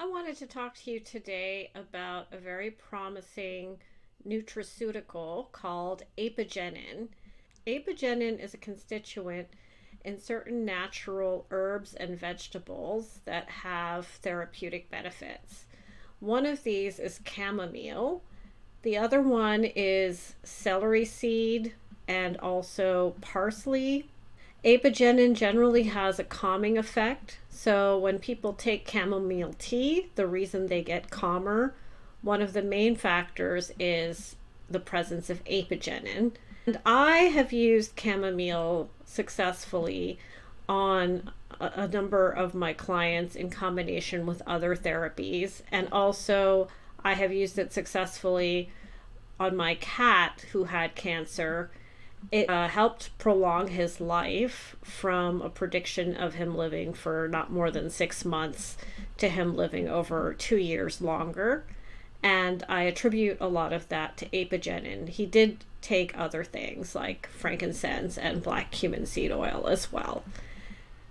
I wanted to talk to you today about a very promising nutraceutical called Apigenin. Apigenin is a constituent in certain natural herbs and vegetables that have therapeutic benefits. One of these is chamomile. The other one is celery seed and also parsley. Apigenin generally has a calming effect. So when people take chamomile tea, the reason they get calmer, one of the main factors is the presence of apigenin. And I have used chamomile successfully on a number of my clients in combination with other therapies. And also I have used it successfully on my cat who had cancer. It helped prolong his life from a prediction of him living for not more than 6 months to him living over 2 years longer. And I attribute a lot of that to apigenin. He did take other things like frankincense and black cumin seed oil as well.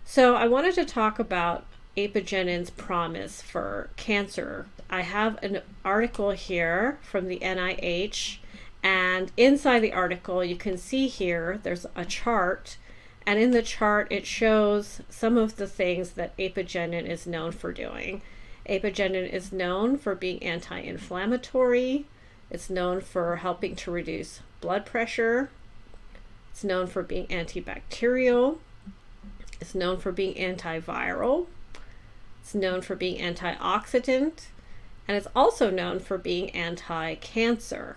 So I wanted to talk about apigenin's promise for cancer. I have an article here from the NIH. And inside the article, you can see here, there's a chart. And in the chart, it shows some of the things that apigenin is known for doing. Apigenin is known for being anti-inflammatory. It's known for helping to reduce blood pressure. It's known for being antibacterial. It's known for being antiviral. It's known for being antioxidant. And it's also known for being anti-cancer.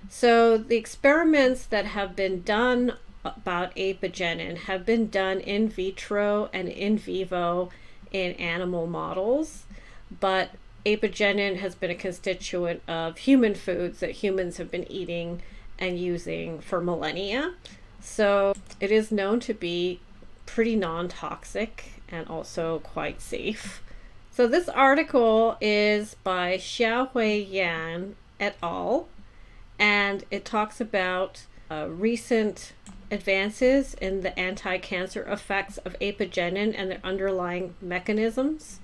So the experiments that have been done about apigenin have been done in vitro and in vivo in animal models, but apigenin has been a constituent of human foods that humans have been eating and using for millennia. So it is known to be pretty non-toxic and also quite safe. So this article is by Xiaohui Yan et al. And it talks about recent advances in the anti-cancer effects of apigenin and their underlying mechanisms.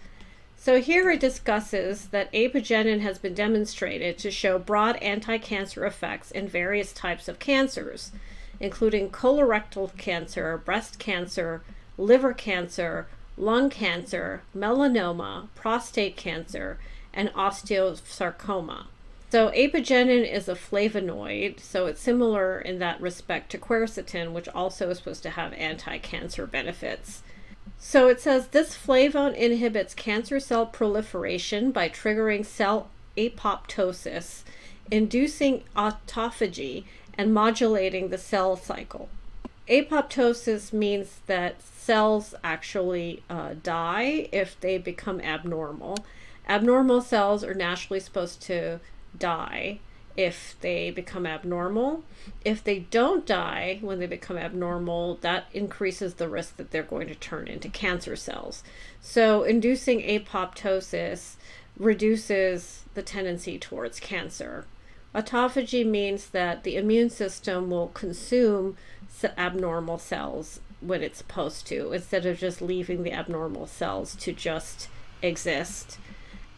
So here it discusses that apigenin has been demonstrated to show broad anti-cancer effects in various types of cancers, including colorectal cancer, breast cancer, liver cancer, lung cancer, melanoma, prostate cancer, and osteosarcoma. So apigenin is a flavonoid, so it's similar in that respect to quercetin, which also is supposed to have anti-cancer benefits. So it says this flavone inhibits cancer cell proliferation by triggering cell apoptosis, inducing autophagy, and modulating the cell cycle. Apoptosis means that cells actually die if they become abnormal. Abnormal cells are naturally supposed to die if they become abnormal. If they don't die when they become abnormal, that increases the risk that they're going to turn into cancer cells. So inducing apoptosis reduces the tendency towards cancer. Autophagy means that the immune system will consume abnormal cells when it's supposed to, instead of just leaving the abnormal cells to just exist.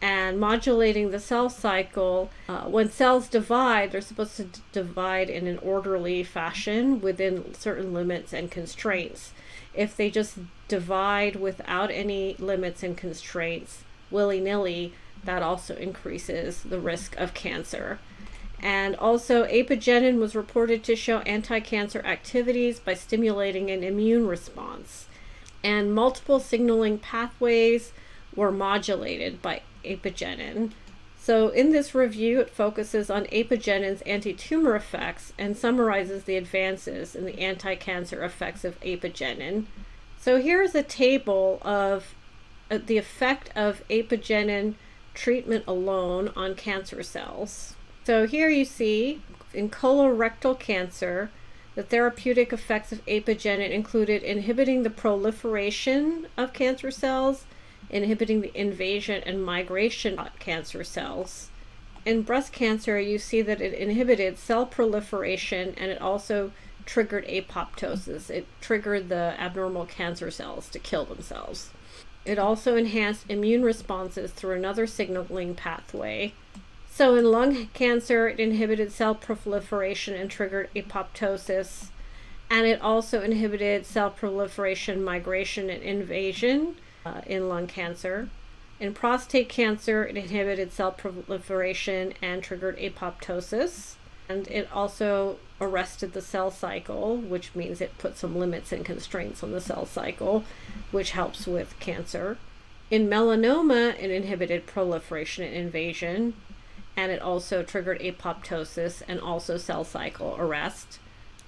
And modulating the cell cycle, when cells divide, they're supposed to divide in an orderly fashion within certain limits and constraints. If they just divide without any limits and constraints, willy-nilly, that also increases the risk of cancer. And also, apigenin was reported to show anti-cancer activities by stimulating an immune response. And multiple signaling pathways were modulated by apigenin. So in this review, it focuses on apigenin's anti-tumor effects and summarizes the advances in the anti-cancer effects of apigenin. So here's a table of the effect of apigenin treatment alone on cancer cells. So here you see in colorectal cancer, the therapeutic effects of apigenin included inhibiting the proliferation of cancer cells, inhibiting the invasion and migration of cancer cells. In breast cancer, you see that it inhibited cell proliferation and it also triggered apoptosis. It triggered the abnormal cancer cells to kill themselves. It also enhanced immune responses through another signaling pathway. So in lung cancer, it inhibited cell proliferation and triggered apoptosis. And it also inhibited cell proliferation, migration, and invasion in lung cancer. In prostate cancer, it inhibited cell proliferation and triggered apoptosis. And it also arrested the cell cycle, which means it put some limits and constraints on the cell cycle, which helps with cancer. In melanoma, it inhibited proliferation and invasion, and it also triggered apoptosis and also cell cycle arrest.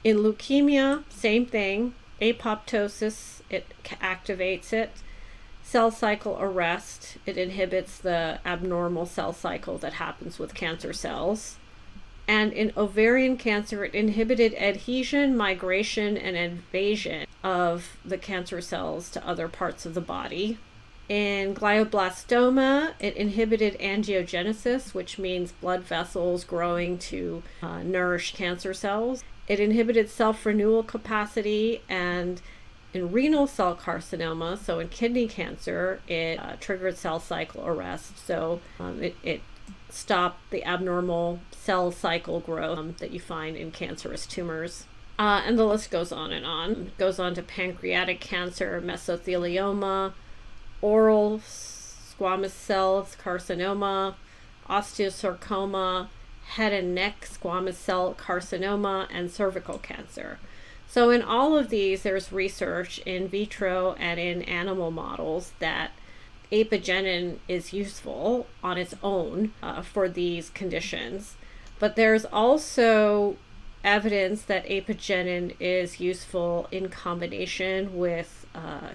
In leukemia, same thing, apoptosis, it activates it. Cell cycle arrest, it inhibits the abnormal cell cycle that happens with cancer cells. And in ovarian cancer, it inhibited adhesion, migration, and invasion of the cancer cells to other parts of the body. In glioblastoma, it inhibited angiogenesis, which means blood vessels growing to nourish cancer cells. It inhibited self-renewal capacity, and in renal cell carcinoma, so in kidney cancer, it triggered cell cycle arrest. So it stopped the abnormal cell cycle growth that you find in cancerous tumors. And the list goes on and on. It goes on to pancreatic cancer, mesothelioma, oral squamous cell carcinoma, osteosarcoma, head and neck squamous cell carcinoma, and cervical cancer. So in all of these, there's research in vitro and in animal models that Apigenin is useful on its own for these conditions. But there's also evidence that Apigenin is useful in combination with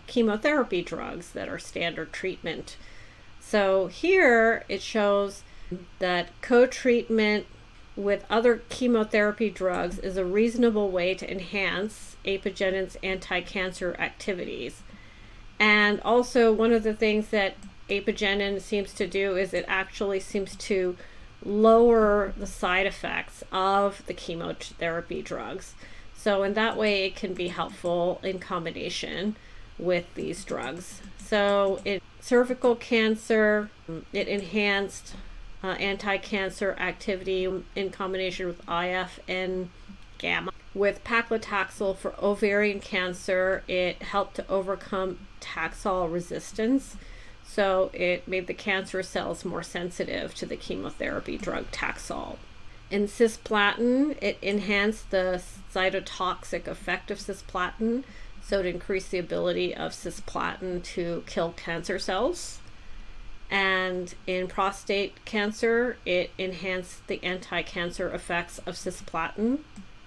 chemotherapy drugs that are standard treatment. So here it shows that co-treatment with other chemotherapy drugs is a reasonable way to enhance Apigenin's anti-cancer activities. And also one of the things that Apigenin seems to do is it actually seems to lower the side effects of the chemotherapy drugs. So in that way, it can be helpful in combination with these drugs. So in cervical cancer, it enhanced anti-cancer activity in combination with IF and gamma. With paclitaxel for ovarian cancer, it helped to overcome Taxol resistance. So it made the cancer cells more sensitive to the chemotherapy drug Taxol. In cisplatin, it enhanced the cytotoxic effect of cisplatin, so it increased the ability of cisplatin to kill cancer cells. And in prostate cancer, it enhanced the anti-cancer effects of cisplatin.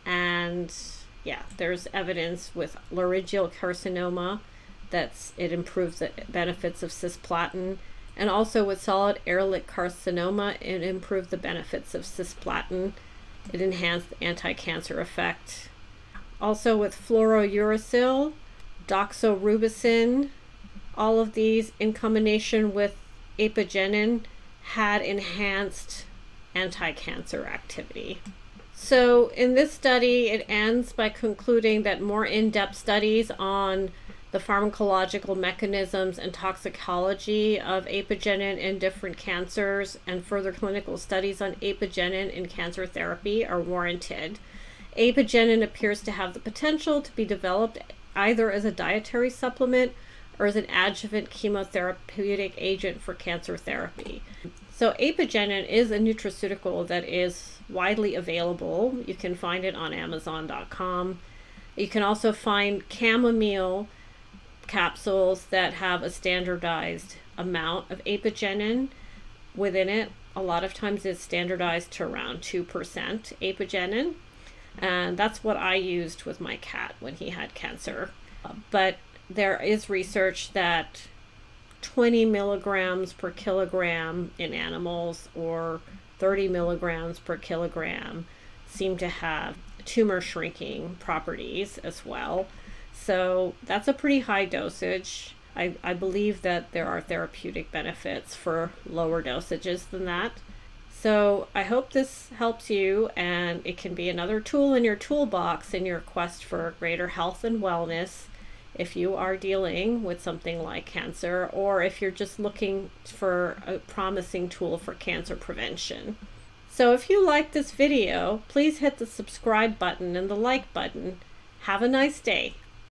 And yeah, there's evidence with laryngeal carcinoma that it improves the benefits of cisplatin. And also with solid airlet carcinoma, it improved the benefits of cisplatin. It enhanced the anti-cancer effect. Also with fluorouracil, doxorubicin, all of these in combination with Apigenin had enhanced anti-cancer activity. So in this study, it ends by concluding that more in-depth studies on the pharmacological mechanisms and toxicology of Apigenin in different cancers and further clinical studies on Apigenin in cancer therapy are warranted. Apigenin appears to have the potential to be developed either as a dietary supplement or as an adjuvant chemotherapeutic agent for cancer therapy. So Apigenin is a nutraceutical that is widely available. You can find it on Amazon.com. You can also find chamomile capsules that have a standardized amount of Apigenin within it. A lot of times it's standardized to around 2% Apigenin. And that's what I used with my cat when he had cancer. But there is research that 20 milligrams per kilogram in animals or 30 milligrams per kilogram seem to have tumor shrinking properties as well. So that's a pretty high dosage. I believe that there are therapeutic benefits for lower dosages than that. So I hope this helps you, and it can be another tool in your toolbox in your quest for greater health and wellness if you are dealing with something like cancer, or if you're just looking for a promising tool for cancer prevention. So if you like this video, please hit the subscribe button and the like button. Have a nice day.